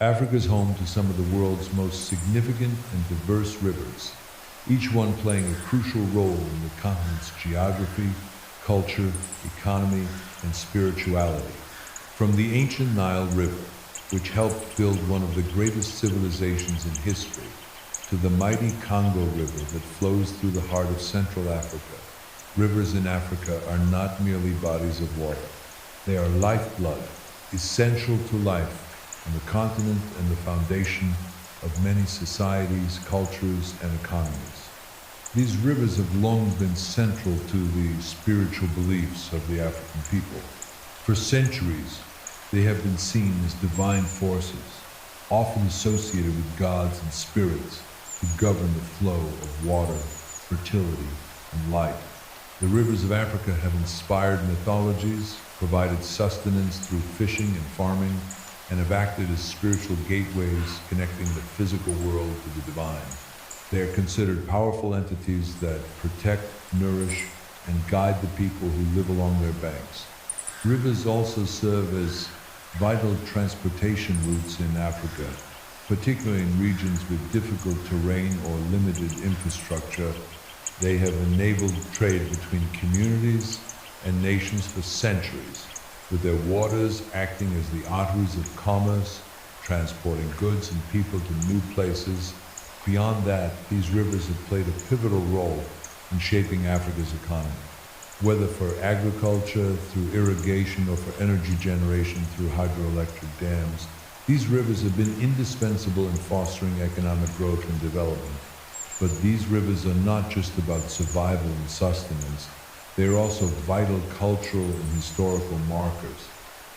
Africa is home to some of the world's most significant and diverse rivers, each one playing a crucial role in the continent's geography, culture, economy, and spirituality. From the ancient Nile River, which helped build one of the greatest civilizations in history, to the mighty Congo River that flows through the heart of Central Africa. Rivers in Africa are not merely bodies of water. They are lifeblood, essential to life on the continent and the foundation of many societies, cultures, and economies. These rivers have long been central to the spiritual beliefs of the African people. For centuries, they have been seen as divine forces, often associated with gods and spirits who govern the flow of water, fertility, and light. The rivers of Africa have inspired mythologies, provided sustenance through fishing and farming, and have acted as spiritual gateways connecting the physical world to the divine. They are considered powerful entities that protect, nourish, and guide the people who live along their banks. Rivers also serve as vital transportation routes in Africa, particularly in regions with difficult terrain or limited infrastructure. They have enabled trade between communities and nations for centuries, with their waters acting as the arteries of commerce, transporting goods and people to new places. Beyond that, these rivers have played a pivotal role in shaping Africa's economy, whether for agriculture, through irrigation, or for energy generation through hydroelectric dams. These rivers have been indispensable in fostering economic growth and development. But these rivers are not just about survival and sustenance. They are also vital cultural and historical markers.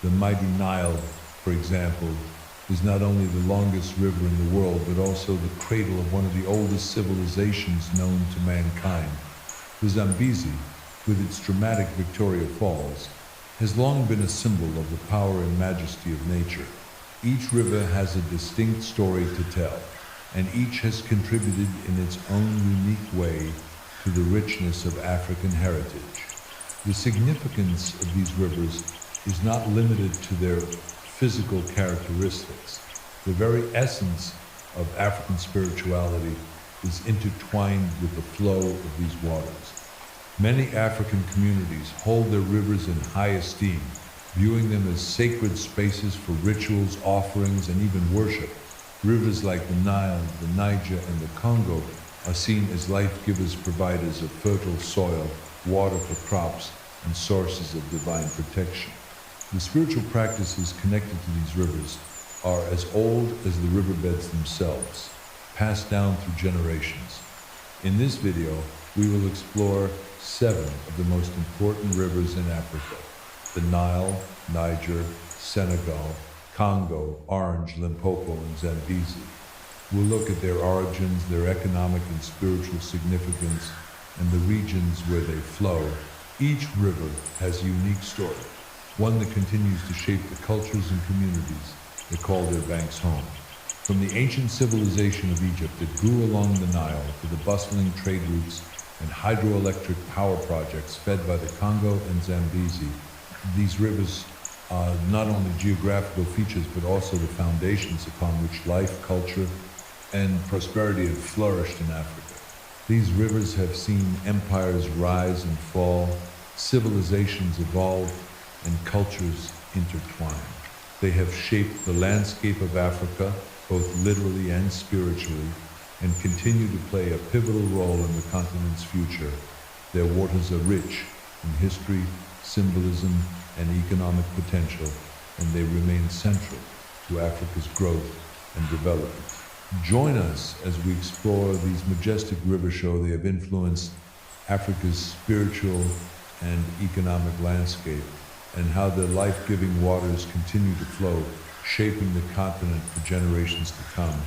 The mighty Nile, for example, is not only the longest river in the world, but also the cradle of one of the oldest civilizations known to mankind. The Zambezi, with its dramatic Victoria Falls, has long been a symbol of the power and majesty of nature. Each river has a distinct story to tell, and each has contributed in its own unique way to the richness of African heritage. The significance of these rivers is not limited to their physical characteristics. The very essence of African spirituality is intertwined with the flow of these waters. Many African communities hold their rivers in high esteem, viewing them as sacred spaces for rituals, offerings, and even worship. Rivers like the Nile, the Niger, and the Congo are seen as life-givers, providers of fertile soil, water for crops, and sources of divine protection. The spiritual practices connected to these rivers are as old as the riverbeds themselves, passed down through generations. In this video, we will explore 7 of the most important rivers in Africa: the Nile, Niger, Senegal, Congo, Orange, Limpopo, and Zambezi. We'll look at their origins, their economic and spiritual significance, and the regions where they flow. Each river has a unique story, one that continues to shape the cultures and communities that call their banks home. From the ancient civilization of Egypt that grew along the Nile to the bustling trade routes and hydroelectric power projects fed by the Congo and Zambezi, these rivers are not only geographical features but also the foundations upon which life, culture, and prosperity have flourished in Africa. These rivers have seen empires rise and fall, civilizations evolve, and cultures intertwine. They have shaped the landscape of Africa, both literally and spiritually, and continue to play a pivotal role in the continent's future. Their waters are rich in history, symbolism, and economic potential, and they remain central to Africa's growth and development. Join us as we explore these majestic rivers. They have influenced Africa's spiritual and economic landscape, and how their life-giving waters continue to flow, shaping the continent for generations to come.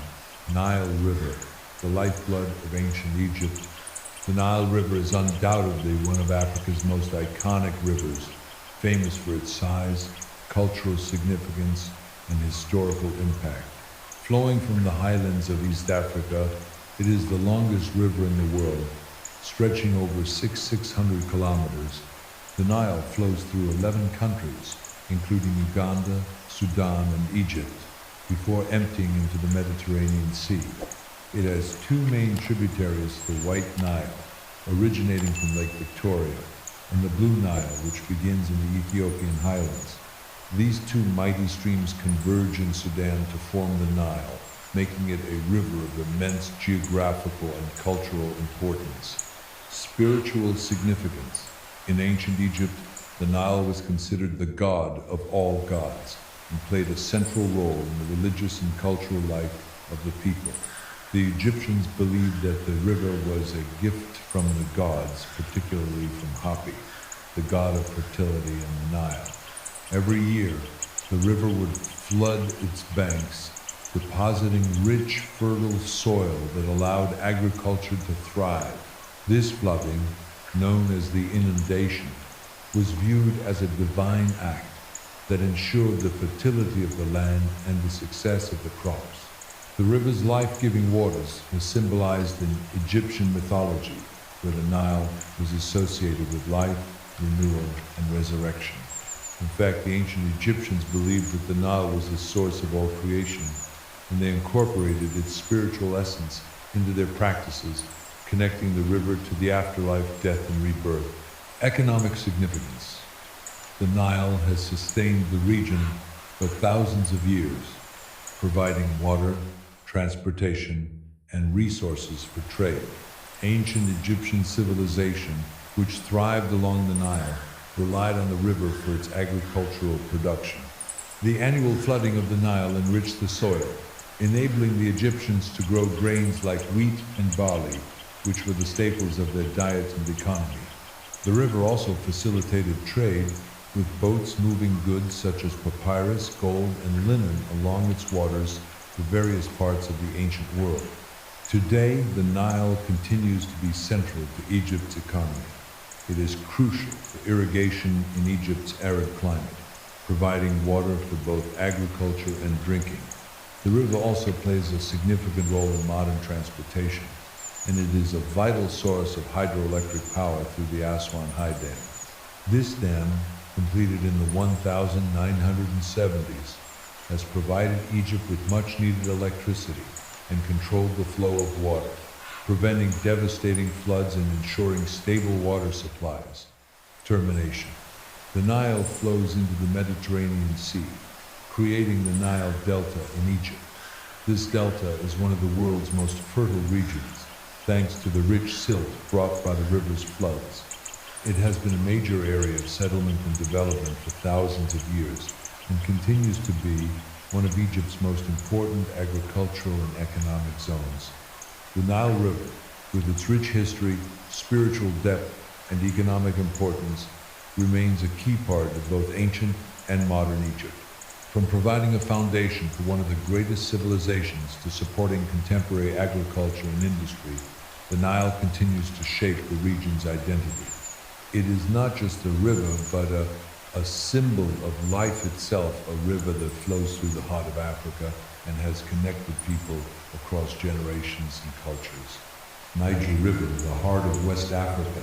Nile River, the lifeblood of ancient Egypt. The Nile River is undoubtedly one of Africa's most iconic rivers, famous for its size, cultural significance, and historical impact. Flowing from the highlands of East Africa, it is the longest river in the world, stretching over 600 kilometers. The Nile flows through 11 countries, including Uganda, Sudan, and Egypt. before emptying into the Mediterranean Sea. It has two main tributaries, the White Nile, originating from Lake Victoria, and the Blue Nile, which begins in the Ethiopian highlands. These two mighty streams converge in Sudan to form the Nile, making it a river of immense geographical and cultural importance. Spiritual significance. In ancient Egypt, the Nile was considered the god of all gods and played a central role in the religious and cultural life of the people. The Egyptians believed that the river was a gift from the gods, particularly from Hapi, the god of fertility in the Nile. Every year, the river would flood its banks, depositing rich, fertile soil that allowed agriculture to thrive. This flooding, known as the inundation, was viewed as a divine act that ensured the fertility of the land and the success of the crops. The river's life-giving waters were symbolized in Egyptian mythology, where the Nile was associated with life, renewal, and resurrection. In fact, the ancient Egyptians believed that the Nile was the source of all creation, and they incorporated its spiritual essence into their practices, connecting the river to the afterlife, death, and rebirth. Economic significance. The Nile has sustained the region for thousands of years, providing water, transportation, and resources for trade. Ancient Egyptian civilization, which thrived along the Nile, relied on the river for its agricultural production. The annual flooding of the Nile enriched the soil, enabling the Egyptians to grow grains like wheat and barley, which were the staples of their diet and economy. The river also facilitated trade, with boats moving goods such as papyrus, gold, and linen along its waters to various parts of the ancient world. Today, the Nile continues to be central to Egypt's economy. It is crucial for irrigation in Egypt's arid climate, providing water for both agriculture and drinking. The river also plays a significant role in modern transportation, and it is a vital source of hydroelectric power through the Aswan High Dam. This dam, completed in the 1970s, has provided Egypt with much-needed electricity and controlled the flow of water, preventing devastating floods and ensuring stable water supplies. Termination. The Nile flows into the Mediterranean Sea, creating the Nile Delta in Egypt. This delta is one of the world's most fertile regions, thanks to the rich silt brought by the river's floods. It has been a major area of settlement and development for thousands of years and continues to be one of Egypt's most important agricultural and economic zones. The Nile River, with its rich history, spiritual depth, and economic importance, remains a key part of both ancient and modern Egypt. From providing a foundation for one of the greatest civilizations to supporting contemporary agriculture and industry, the Nile continues to shape the region's identity. It is not just a river, but a symbol of life itself, a river that flows through the heart of Africa and has connected people across generations and cultures. Niger River, the heart of West Africa.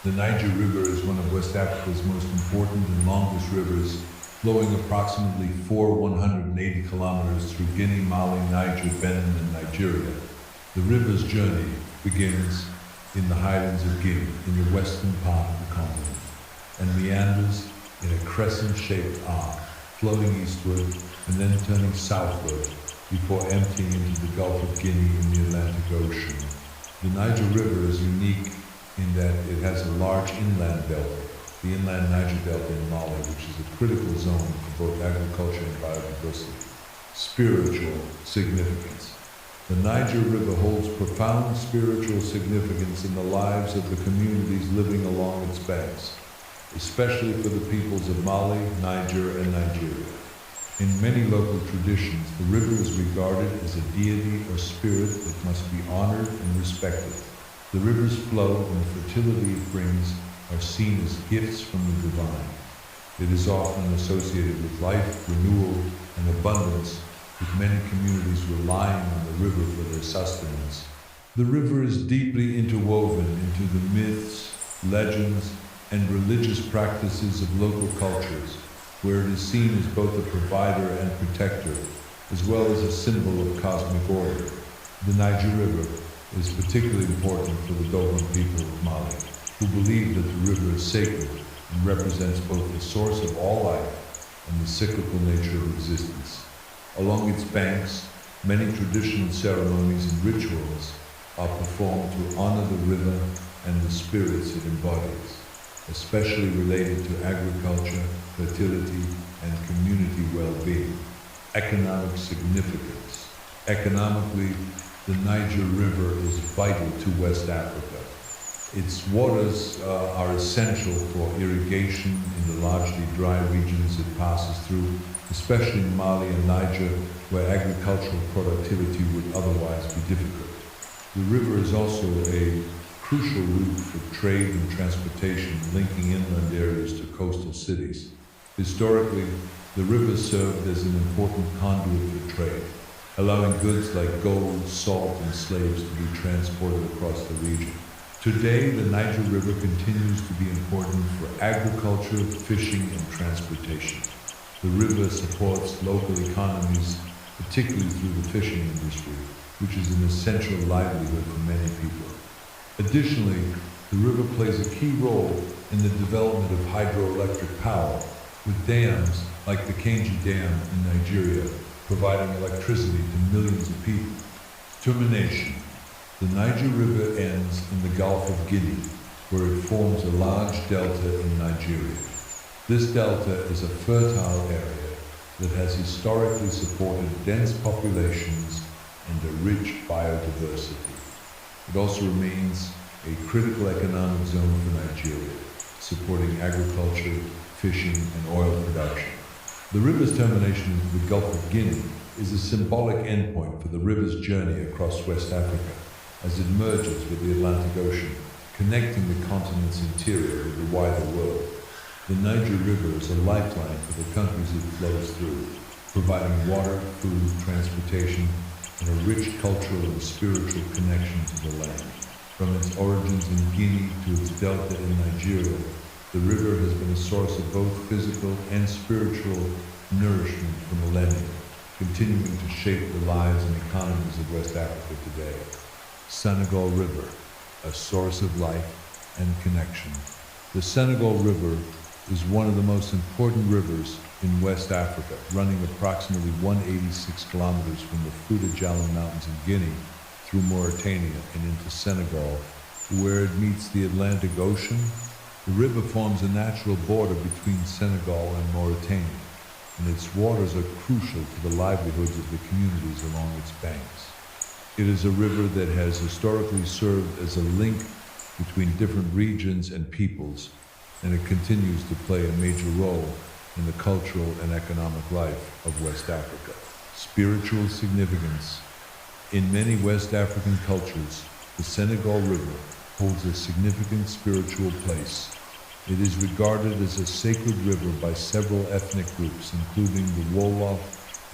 The Niger River is one of West Africa's most important and longest rivers, flowing approximately 180 kilometers through Guinea, Mali, Niger, Benin, and Nigeria. The river's journey begins in the highlands of Guinea, in the western part of the continent, and meanders in a crescent-shaped arc, flowing eastward and then turning southward before emptying into the Gulf of Guinea in the Atlantic Ocean. The Niger River is unique in that it has a large inland delta, the inland Niger Delta in Mali, which is a critical zone for both agriculture and biodiversity. Spiritual significance. The Niger River holds profound spiritual significance in the lives of the communities living along its banks, especially for the peoples of Mali, Niger, and Nigeria. In many local traditions, the river is regarded as a deity or spirit that must be honored and respected. The river's flow and the fertility it brings are seen as gifts from the divine. It is often associated with life, renewal, and abundance, with many communities relying on the river for their sustenance. The river is deeply interwoven into the myths, legends, and religious practices of local cultures, where it is seen as both a provider and protector, as well as a symbol of cosmic order. The Niger River is particularly important for the Dogon people of Mali, who believe that the river is sacred and represents both the source of all life and the cyclical nature of existence. Along its banks, many traditional ceremonies and rituals are performed to honor the river and the spirits it embodies, especially related to agriculture, fertility, and community well-being. Economic significance. Economically, the Niger River is vital to West Africa. Its waters are essential for irrigation in the largely dry regions it passes through, especially in Mali and Niger, where agricultural productivity would otherwise be difficult. The river is also a crucial route for trade and transportation, linking inland areas to coastal cities. Historically, the river served as an important conduit for trade, allowing goods like gold, salt, and slaves to be transported across the region. Today, the Niger River continues to be important for agriculture, fishing, and transportation. The river supports local economies, particularly through the fishing industry, which is an essential livelihood for many people. Additionally, the river plays a key role in the development of hydroelectric power, with dams like the Kenji Dam in Nigeria providing electricity to millions of people. Termination. The Niger River ends in the Gulf of Guinea, where it forms a large delta in Nigeria. This delta is a fertile area that has historically supported dense populations and a rich biodiversity. It also remains a critical economic zone for Nigeria, supporting agriculture, fishing, and oil production. The river's termination into the Gulf of Guinea is a symbolic endpoint for the river's journey across West Africa, as it merges with the Atlantic Ocean, connecting the continent's interior with the wider world. The Niger River is a lifeline for the countries it flows through, providing water, food, transportation, and a rich cultural and spiritual connection to the land. From its origins in Guinea to its delta in Nigeria, the river has been a source of both physical and spiritual nourishment for millennia, continuing to shape the lives and economies of West Africa today. Senegal River, a source of life and connection. The Senegal River is one of the most important rivers in West Africa, running approximately 186 kilometers from the Fouta Djallon Mountains in Guinea through Mauritania and into Senegal, where it meets the Atlantic Ocean. The river forms a natural border between Senegal and Mauritania, and its waters are crucial to the livelihoods of the communities along its banks. It is a river that has historically served as a link between different regions and peoples, and it continues to play a major role in the cultural and economic life of West Africa. Spiritual significance. In many West African cultures, the Senegal River holds a significant spiritual place. It is regarded as a sacred river by several ethnic groups, including the Wolof,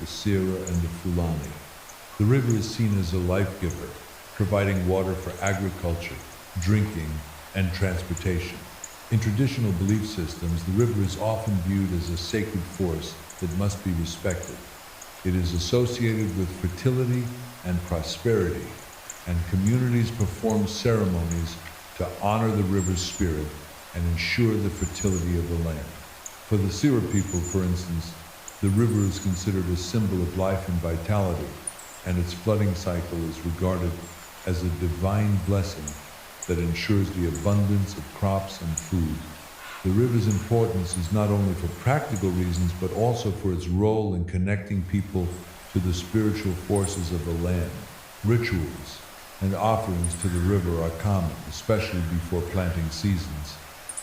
the Sera, and the Fulani. The river is seen as a life giver, providing water for agriculture, drinking, and transportation. In traditional belief systems, the river is often viewed as a sacred force that must be respected. It is associated with fertility and prosperity, and communities perform ceremonies to honor the river's spirit and ensure the fertility of the land. For the Sera people, for instance, the river is considered a symbol of life and vitality, and its flooding cycle is regarded as a divine blessing that ensures the abundance of crops and food. The river's importance is not only for practical reasons, but also for its role in connecting people to the spiritual forces of the land. Rituals and offerings to the river are common, especially before planting seasons,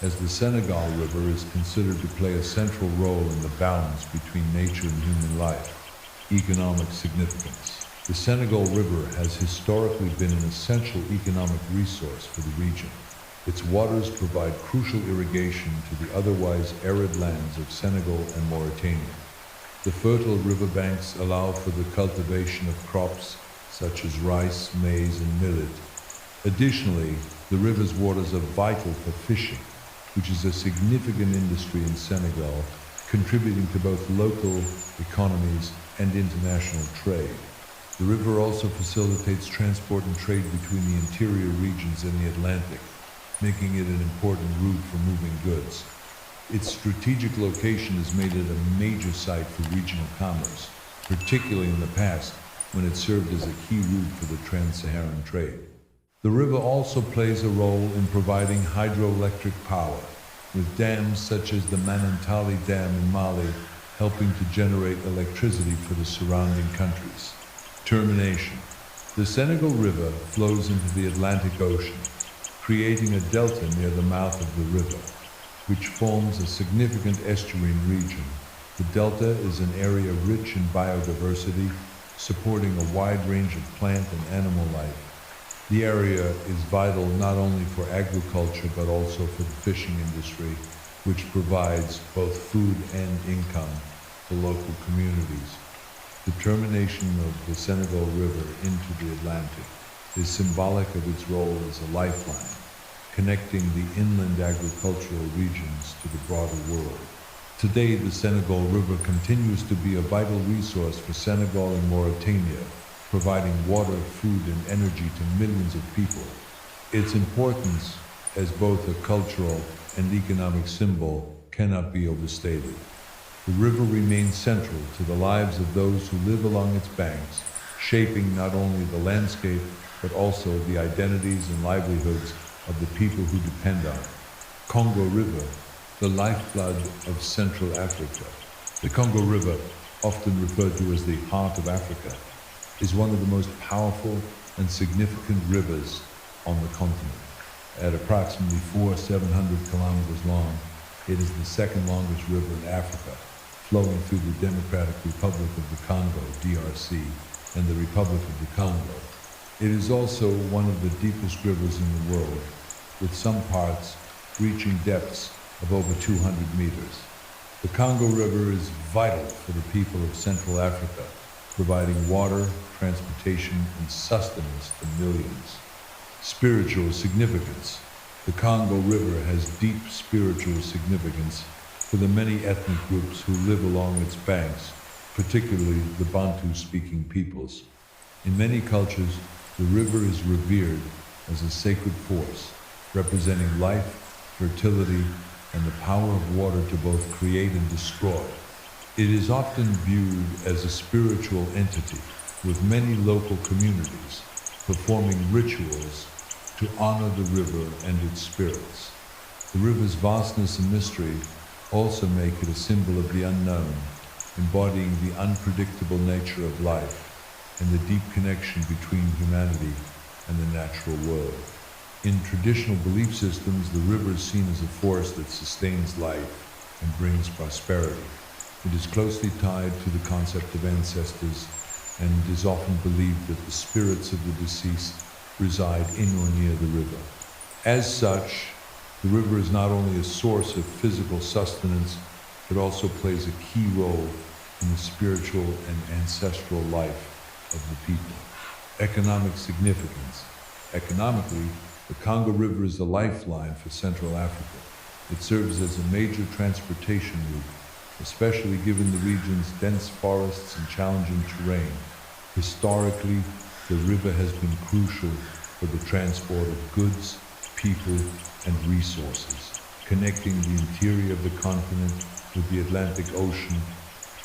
as the Senegal River is considered to play a central role in the balance between nature and human life. Economic significance. The Senegal River has historically been an essential economic resource for the region. Its waters provide crucial irrigation to the otherwise arid lands of Senegal and Mauritania. The fertile riverbanks allow for the cultivation of crops such as rice, maize, and millet. Additionally, the river's waters are vital for fishing, which is a significant industry in Senegal, contributing to both local economies and international trade. The river also facilitates transport and trade between the interior regions and the Atlantic, making it an important route for moving goods. Its strategic location has made it a major site for regional commerce, particularly in the past when it served as a key route for the trans-Saharan trade. The river also plays a role in providing hydroelectric power, with dams such as the Manantali Dam in Mali helping to generate electricity for the surrounding countries. Termination. The Senegal River flows into the Atlantic Ocean, creating a delta near the mouth of the river, which forms a significant estuarine region. The delta is an area rich in biodiversity, supporting a wide range of plant and animal life. The area is vital not only for agriculture but also for the fishing industry, which provides both food and income to local communities. The termination of the Senegal River into the Atlantic is symbolic of its role as a lifeline, connecting the inland agricultural regions to the broader world. Today, the Senegal River continues to be a vital resource for Senegal and Mauritania, providing water, food, and energy to millions of people. Its importance as both a cultural and economic symbol cannot be overstated. The river remains central to the lives of those who live along its banks, shaping not only the landscape but also the identities and livelihoods of the people who depend on it. Congo River, the lifeblood of Central Africa. The Congo River, often referred to as the heart of Africa, is one of the most powerful and significant rivers on the continent. At approximately 700 kilometers long, it is the second longest river in Africa, flowing through the Democratic Republic of the Congo, DRC, and the Republic of the Congo. It is also one of the deepest rivers in the world, with some parts reaching depths of over 200 meters. The Congo River is vital for the people of Central Africa, providing water, transportation, and sustenance to millions. Spiritual significance. The Congo River has deep spiritual significance for the many ethnic groups who live along its banks, particularly the Bantu-speaking peoples. In many cultures, the river is revered as a sacred force, representing life, fertility, and the power of water to both create and destroy. It is often viewed as a spiritual entity, with many local communities performing rituals to honor the river and its spirits. The river's vastness and mystery also make it a symbol of the unknown, embodying the unpredictable nature of life and the deep connection between humanity and the natural world. In traditional belief systems, the river is seen as a force that sustains life and brings prosperity. It is closely tied to the concept of ancestors and is often believed that the spirits of the deceased reside in or near the river. As such, the river is not only a source of physical sustenance, but also plays a key role in the spiritual and ancestral life of the people. Economic significance. Economically, the Congo River is a lifeline for Central Africa. It serves as a major transportation route, especially given the region's dense forests and challenging terrain. Historically, the river has been crucial for the transport of goods, people, and resources, connecting the interior of the continent with the Atlantic Ocean.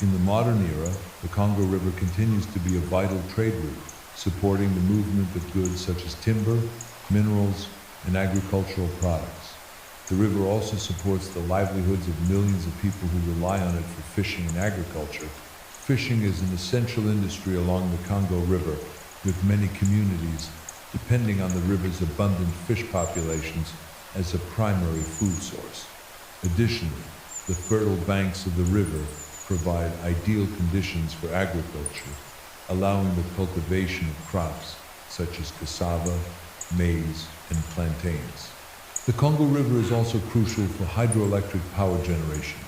In the modern era, the Congo River continues to be a vital trade route, supporting the movement of goods such as timber, minerals, and agricultural products. The river also supports the livelihoods of millions of people who rely on it for fishing and agriculture. Fishing is an essential industry along the Congo River, with many communities depending on the river's abundant fish populations as a primary food source. Additionally, the fertile banks of the river provide ideal conditions for agriculture, allowing the cultivation of crops such as cassava, maize, and plantains. The Congo River is also crucial for hydroelectric power generation,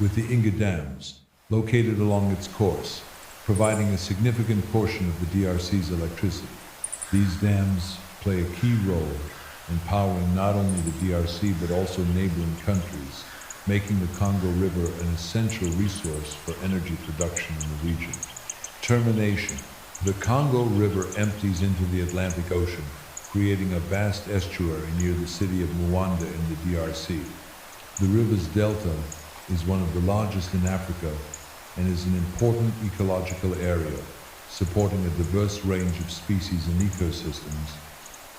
with the Inga dams located along its course, providing a significant portion of the DRC's electricity. These dams play a key role in powering not only the DRC but also neighboring countries, making the Congo River an essential resource for energy production in the region. Termination. The Congo River empties into the Atlantic Ocean, creating a vast estuary near the city of Muanda in the DRC. The river's delta is one of the largest in Africa and is an important ecological area, supporting a diverse range of species and ecosystems.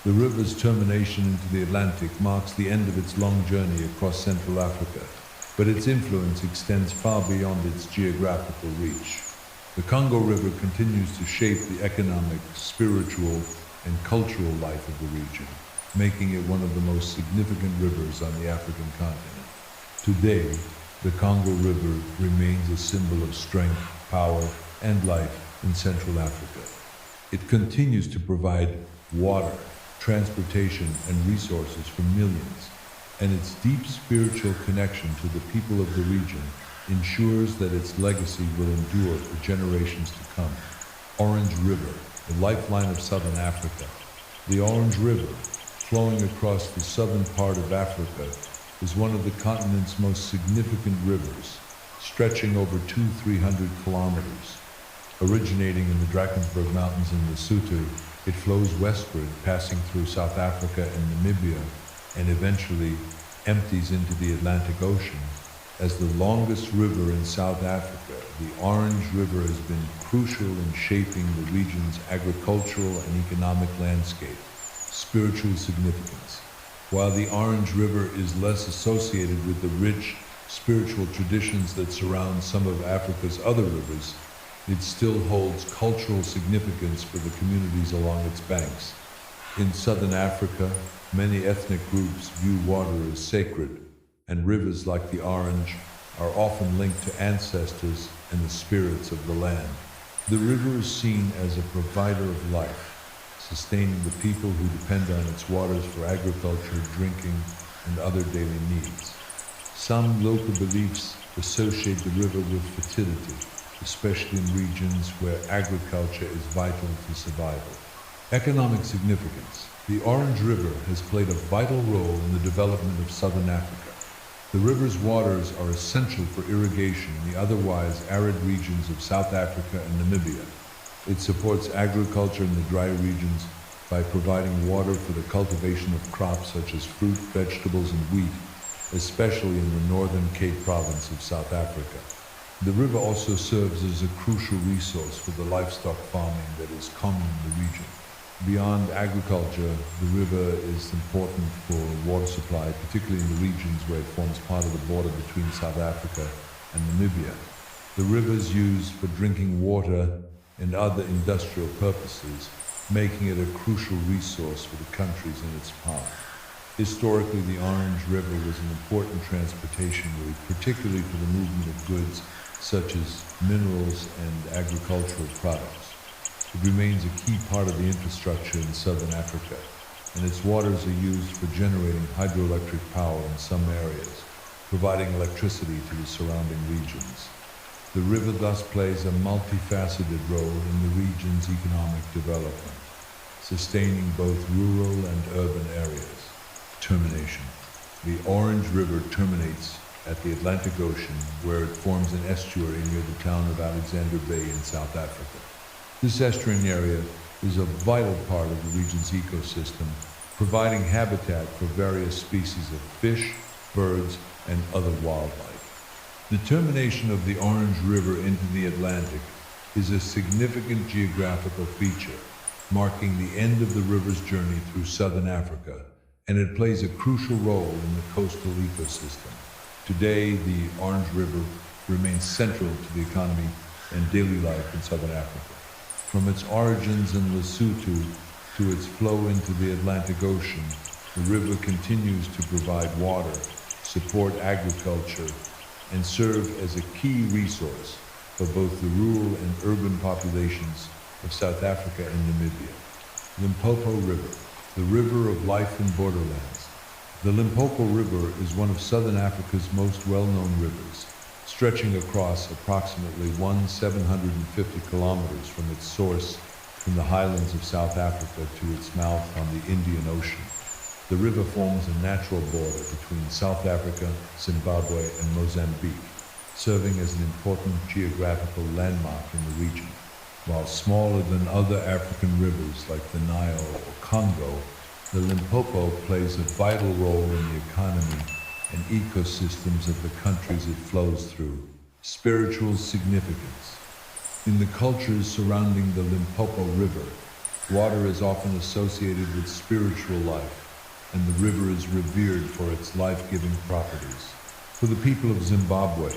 The river's termination into the Atlantic marks the end of its long journey across Central Africa, but its influence extends far beyond its geographical reach. The Congo River continues to shape the economic, spiritual, and cultural life of the region, making it one of the most significant rivers on the African continent. Today, the Congo River remains a symbol of strength, power, and life in Central Africa. It continues to provide water, transportation, and resources for millions, and its deep spiritual connection to the people of the region ensures that its legacy will endure for generations to come. Orange River, the lifeline of southern Africa. The Orange River, flowing across the southern part of Africa, is one of the continent's most significant rivers, stretching over 300 kilometers. Originating in the Drakensberg Mountains in Lesotho, it flows westward, passing through South Africa and Namibia, and eventually empties into the Atlantic Ocean. As the longest river in South Africa, the Orange River has been crucial in shaping the region's agricultural and economic landscape. Spiritual significance. While the Orange River is less associated with the rich spiritual traditions that surround some of Africa's other rivers, it still holds cultural significance for the communities along its banks. In southern Africa, many ethnic groups view water as sacred, and rivers like the Orange are often linked to ancestors and the spirits of the land. The river is seen as a provider of life, sustaining the people who depend on its waters for agriculture, drinking, and other daily needs. Some local beliefs associate the river with fertility, especially in regions where agriculture is vital to survival. Economic significance. The Orange River has played a vital role in the development of southern Africa. The river's waters are essential for irrigation in the otherwise arid regions of South Africa and Namibia. It supports agriculture in the dry regions by providing water for the cultivation of crops such as fruit, vegetables, and wheat, especially in the northern Cape Province of South Africa. The river also serves as a crucial resource for the livestock farming that is common in the region. Beyond agriculture, the river is important for water supply, particularly in the regions where it forms part of the border between South Africa and Namibia. The river is used for drinking water and other industrial purposes, making it a crucial resource for the countries in its path. Historically, the Orange River was an important transportation route, particularly for the movement of goods such as minerals and agricultural products. It remains a key part of the infrastructure in southern Africa, and its waters are used for generating hydroelectric power in some areas, providing electricity to the surrounding regions. The river thus plays a multifaceted role in the region's economic development, sustaining both rural and urban areas. Termination. The Orange River terminates at the Atlantic Ocean, where it forms an estuary near the town of Alexander Bay in South Africa. This estuarine area is a vital part of the region's ecosystem, providing habitat for various species of fish, birds, and other wildlife. The termination of the Orange River into the Atlantic is a significant geographical feature, marking the end of the river's journey through southern Africa, and it plays a crucial role in the coastal ecosystem. Today, the Orange River remains central to the economy and daily life in southern Africa. From its origins in Lesotho to its flow into the Atlantic Ocean, the river continues to provide water, support agriculture, and serve as a key resource for both the rural and urban populations of South Africa and Namibia. Limpopo River, the river of life in borderlands. The Limpopo River is one of southern Africa's most well-known rivers, stretching across approximately 750 kilometers from its source in the highlands of South Africa to its mouth on the Indian Ocean. The river forms a natural border between South Africa, Zimbabwe, and Mozambique, serving as an important geographical landmark in the region. While smaller than other African rivers like the Nile or Congo, the Limpopo plays a vital role in the economy and ecosystems of the countries it flows through. Spiritual significance. In the cultures surrounding the Limpopo River, water is often associated with spiritual life, and the river is revered for its life-giving properties. For the people of Zimbabwe,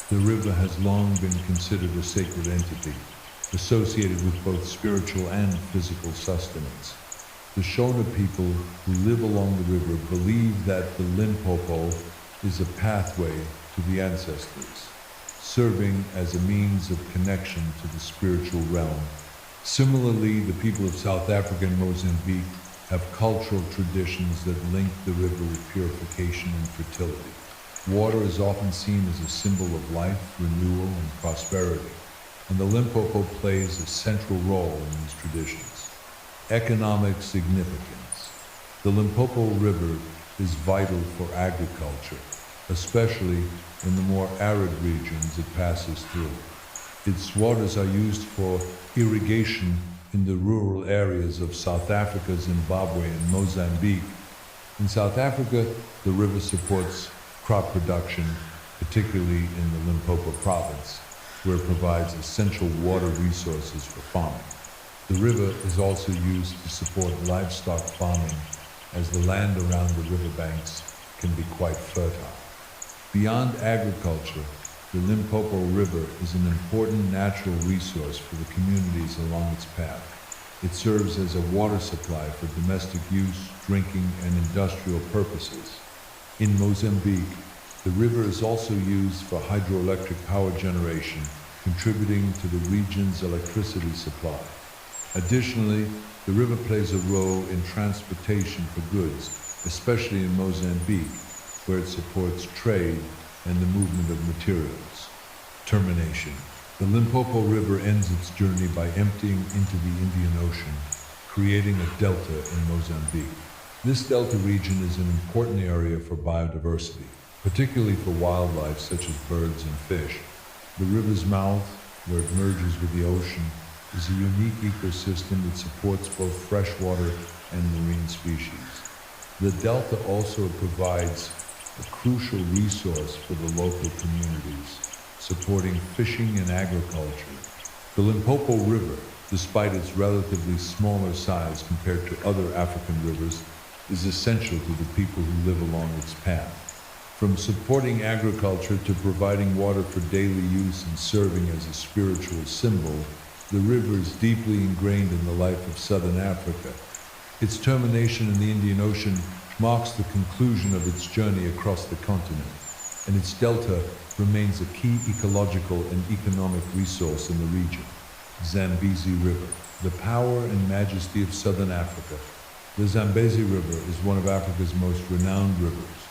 the river has long been considered a sacred entity, associated with both spiritual and physical sustenance. The Shona people who live along the river believe that the Limpopo is a pathway to the ancestors, serving as a means of connection to the spiritual realm. Similarly, the people of South Africa and Mozambique have cultural traditions that link the river with purification and fertility. Water is often seen as a symbol of life, renewal, and prosperity, and the Limpopo plays a central role in these traditions. Economic significance. The Limpopo River is vital for agriculture, especially in the more arid regions it passes through. Its waters are used for irrigation in the rural areas of South Africa, Zimbabwe, and Mozambique. In South Africa, the river supports crop production, particularly in the Limpopo province, where it provides essential water resources for farming. The river is also used to support livestock farming, as the land around the riverbanks can be quite fertile. Beyond agriculture, the Limpopo River is an important natural resource for the communities along its path. It serves as a water supply for domestic use, drinking, and industrial purposes. In Mozambique, the river is also used for hydroelectric power generation, contributing to the region's electricity supply. Additionally, the river plays a role in transportation for goods, especially in Mozambique, where it supports trade and the movement of materials. Termination. The Limpopo River ends its journey by emptying into the Indian Ocean, creating a delta in Mozambique. This delta region is an important area for biodiversity, particularly for wildlife such as birds and fish. The river's mouth, where it merges with the ocean, is a unique ecosystem that supports both freshwater and marine species. The delta also provides a crucial resource for the local communities, supporting fishing and agriculture. The Limpopo River, despite its relatively smaller size compared to other African rivers, is essential to the people who live along its path. From supporting agriculture to providing water for daily use and serving as a spiritual symbol, the river is deeply ingrained in the life of Southern Africa. Its termination in the Indian Ocean marks the conclusion of its journey across the continent, and its delta remains a key ecological and economic resource in the region. Zambezi River, the power and majesty of Southern Africa. The Zambezi River is one of Africa's most renowned rivers,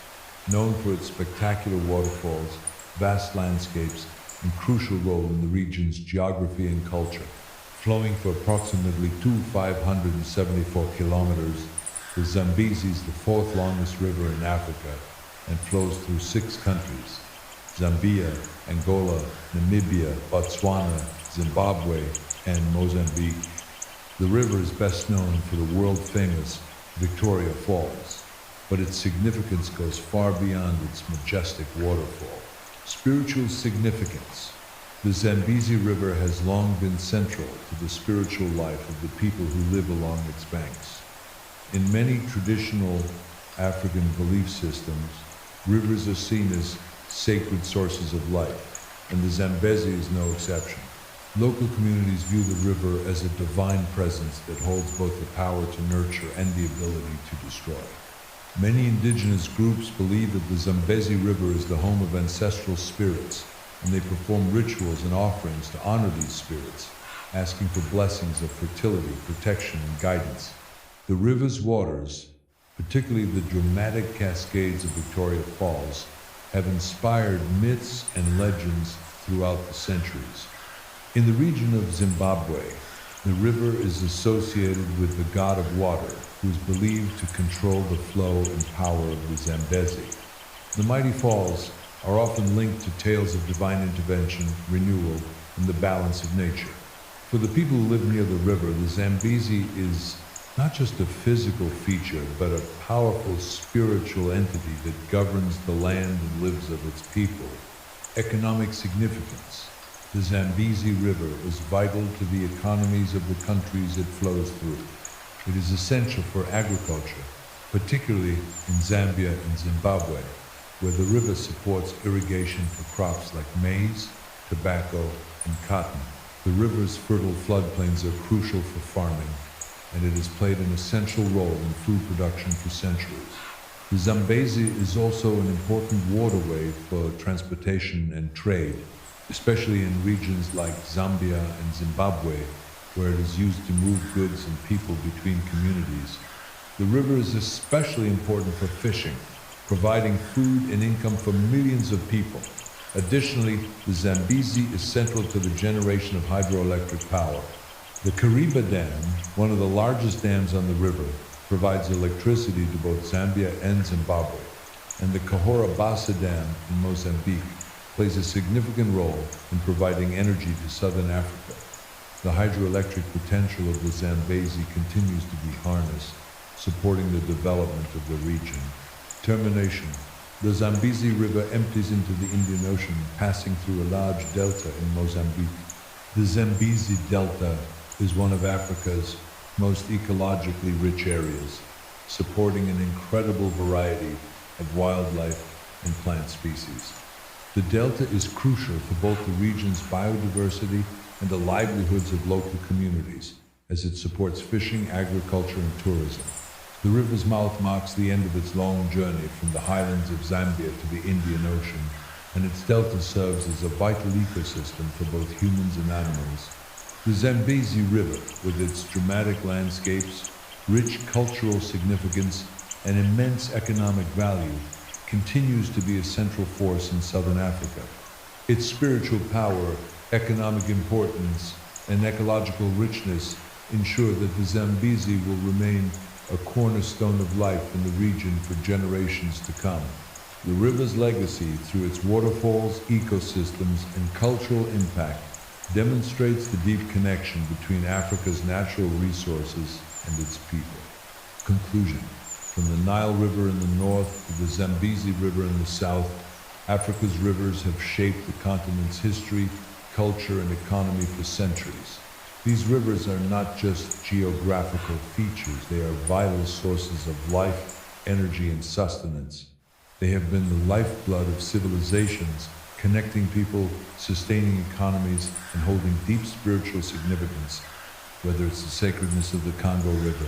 known for its spectacular waterfalls, vast landscapes, and crucial role in the region's geography and culture. Flowing for approximately 574 kilometers, the Zambezi is the fourth longest river in Africa and flows through 6 countries: Zambia, Angola, Namibia, Botswana, Zimbabwe, and Mozambique. The river is best known for the world-famous Victoria Falls, but its significance goes far beyond its majestic waterfall. Spiritual significance. The Zambezi River has long been central to the spiritual life of the people who live along its banks. In many traditional African belief systems, rivers are seen as sacred sources of life, and the Zambezi is no exception. Local communities view the river as a divine presence that holds both the power to nurture and the ability to destroy. Many indigenous groups believe that the Zambezi River is the home of ancestral spirits, and they perform rituals and offerings to honor these spirits, asking for blessings of fertility, protection, and guidance. The river's waters, particularly the dramatic cascades of Victoria Falls, have inspired myths and legends throughout the centuries. In the region of Zimbabwe, the river is associated with the god of water, who is believed to control the flow and power of the Zambezi. The mighty falls are often linked to tales of divine intervention, renewal, and the balance of nature. For the people who live near the river, the Zambezi is not just a physical feature, but a powerful spiritual entity that governs the land and lives of its people. Economic significance. The Zambezi River is vital to the economies of the countries it flows through. It is essential for agriculture, particularly in Zambia and Zimbabwe, where the river supports irrigation for crops like maize, tobacco, and cotton. The river's fertile floodplains are crucial for farming, and it has played an essential role in food production for centuries. The Zambezi is also an important waterway for transportation and trade, especially in regions like Zambia and Zimbabwe, where it is used to move goods and people between communities. The river is especially important for fishing, providing food and income for millions of people. Additionally, the Zambezi is central to the generation of hydroelectric power. The Kariba Dam, one of the largest dams on the river, provides electricity to both Zambia and Zimbabwe, and the Cahora Bassa Dam in Mozambique plays a significant role in providing energy to southern Africa. The hydroelectric potential of the Zambezi continues to be harnessed, supporting the development of the region. Termination. The Zambezi River empties into the Indian Ocean, passing through a large delta in Mozambique. The Zambezi Delta is one of Africa's most ecologically rich areas, supporting an incredible variety of wildlife and plant species. The delta is crucial for both the region's biodiversity and the livelihoods of local communities, as it supports fishing, agriculture, and tourism. The river's mouth marks the end of its long journey from the highlands of Zambia to the Indian Ocean, and its delta serves as a vital ecosystem for both humans and animals. The Zambezi River, with its dramatic landscapes, rich cultural significance, and immense economic value, continues to be a central force in southern Africa. Its spiritual power, economic importance, and ecological richness ensure that the Zambezi will remain a cornerstone of life in the region for generations to come. The river's legacy, through its waterfalls, ecosystems, and cultural impact, demonstrates the deep connection between Africa's natural resources and its people. Conclusion. From the Nile River in the north to the Zambezi River in the south, Africa's rivers have shaped the continent's history, culture, and economy for centuries. These rivers are not just geographical features, they are vital sources of life, energy, and sustenance. They have been the lifeblood of civilizations, connecting people, sustaining economies, and holding deep spiritual significance, whether it's the sacredness of the Congo River,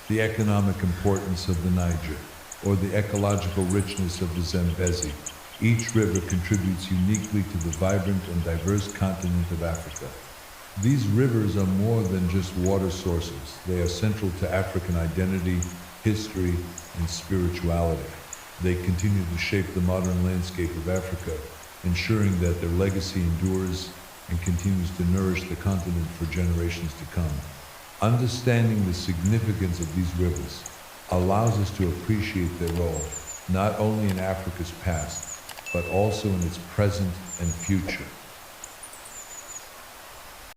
the economic importance of the Niger, or the ecological richness of the Zambezi. Each river contributes uniquely to the vibrant and diverse continent of Africa. These rivers are more than just water sources. They are central to African identity, history, and spirituality. They continue to shape the modern landscape of Africa, ensuring that their legacy endures and continues to nourish the continent for generations to come. Understanding the significance of these rivers allows us to appreciate their role, not only in Africa's past, but also in its present and future.